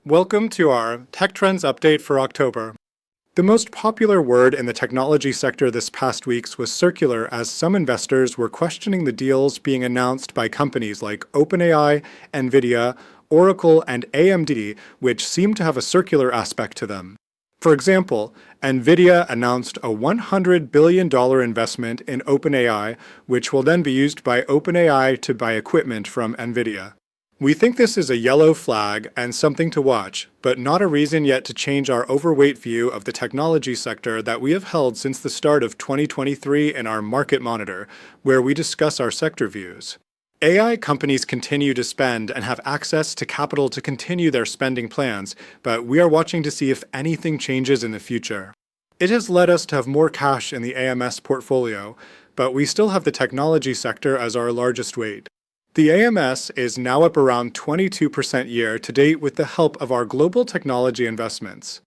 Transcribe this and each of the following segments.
Welcome to our Tech Trends Update for October. The most popular word in the technology sector this past week was circular, as some investors were questioning the deals being announced by companies like OpenAI, Nvidia, Oracle, and AMD, which seem to have a circular aspect to them. For example, Nvidia announced a $100 billion investment in OpenAI, which will then be used by OpenAI to buy equipment from Nvidia. We think this is a yellow flag and something to watch, but not a reason yet to change our overweight view of the technology sector that we have held since the start of 2023 in our Market Monitor, where we discuss our sector views. AI companies continue to spend and have access to capital to continue their spending plans, but we are watching to see if anything changes in the future. It has led us to have more cash in the AMS portfolio, but we still have the technology sector as our largest weight. The AMS is now up around 22% year to date with the help of our global technology investments.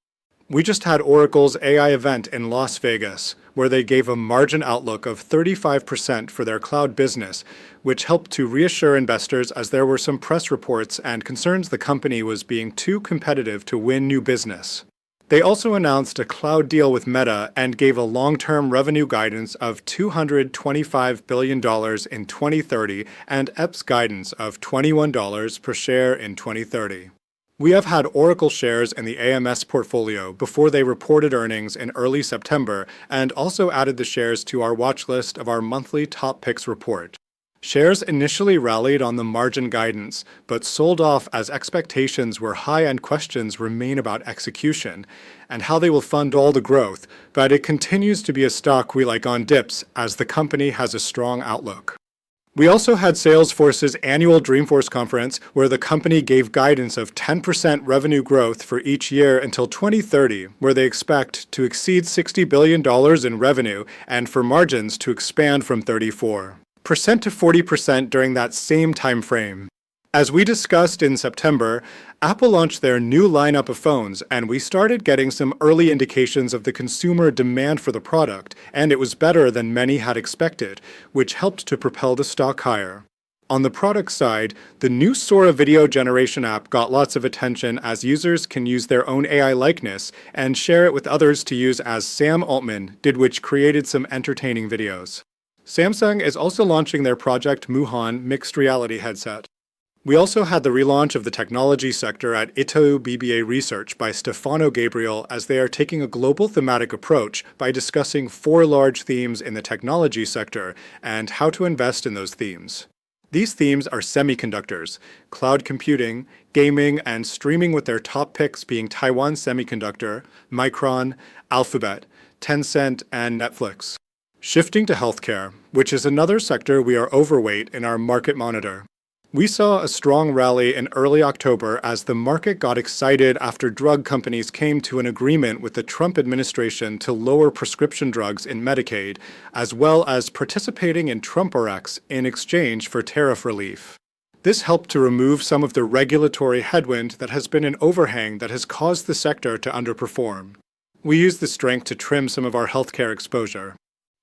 We just had Oracle's AI event in Las Vegas, where they gave a margin outlook of 35% for their cloud business, which helped to reassure investors as there were some press reports and concerns the company was being too competitive to win new business. They also announced a cloud deal with Meta and gave a long-term revenue guidance of $225 billion in 2030 and EPS guidance of $21 per share in 2030. We have had Oracle shares in the AMS portfolio before they reported earnings in early September and also added the shares to our watch list of our monthly top picks report. Shares initially rallied on the margin guidance, but sold off as expectations were high and questions remain about execution and how they will fund all the growth, but it continues to be a stock we like on dips as the company has a strong outlook. We also had Salesforce's annual Dreamforce conference, where the company gave guidance of 10% revenue growth for each year until 2030, where they expect to exceed $60 billion in revenue and for margins to expand from 34% to 40% during that same time frame. As we discussed in September, Apple launched their new lineup of phones, and we started getting some early indications of the consumer demand for the product, and it was better than many had expected, which helped to propel the stock higher. On the product side, the new Sora video generation app got lots of attention as users can use their own AI likeness and share it with others to use, as Sam Altman did, which created some entertaining videos. Samsung is also launching their Project Muhan mixed reality headset. We also had the relaunch of the technology sector at Itaú BBA Research by Stefano Gabriel, as they are taking a global thematic approach by discussing 4 large themes in the technology sector and how to invest in those themes. These themes are semiconductors, cloud computing, gaming, and streaming, with their top picks being Taiwan Semiconductor, Micron, Alphabet, Tencent, and Netflix. Shifting to healthcare, which is another sector we are overweight in our Market Monitor. We saw a strong rally in early October as the market got excited after drug companies came to an agreement with the Trump administration to lower prescription drugs in Medicaid, as well as participating in TrumpRx in exchange for tariff relief. This helped to remove some of the regulatory headwind that has been an overhang that has caused the sector to underperform. We used the strength to trim some of our healthcare exposure.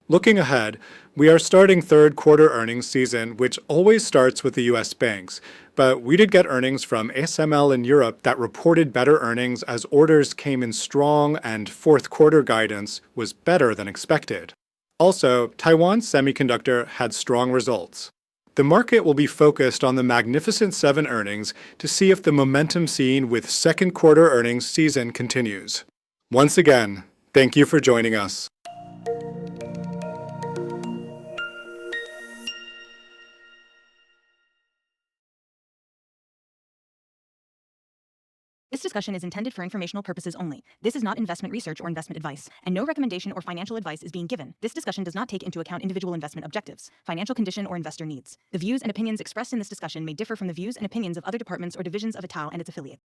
Looking ahead, we are starting third quarter earnings season, which always starts with the US banks, but we did get earnings from ASML in Europe that reported better earnings as orders came in strong and fourth quarter guidance was better than expected. Also, Taiwan Semiconductor had strong results. The market will be focused on the Magnificent Seven earnings to see if the momentum seen with second quarter earnings season continues. Once again, thank you for joining us. This discussion is intended for informational purposes only. This is not investment research or investment advice, and no recommendation or financial advice is being given. This discussion does not take into account individual investment objectives, financial condition, or investor needs. The views and opinions expressed in this discussion may differ from the views and opinions of other departments or divisions of Itaú and its affiliates.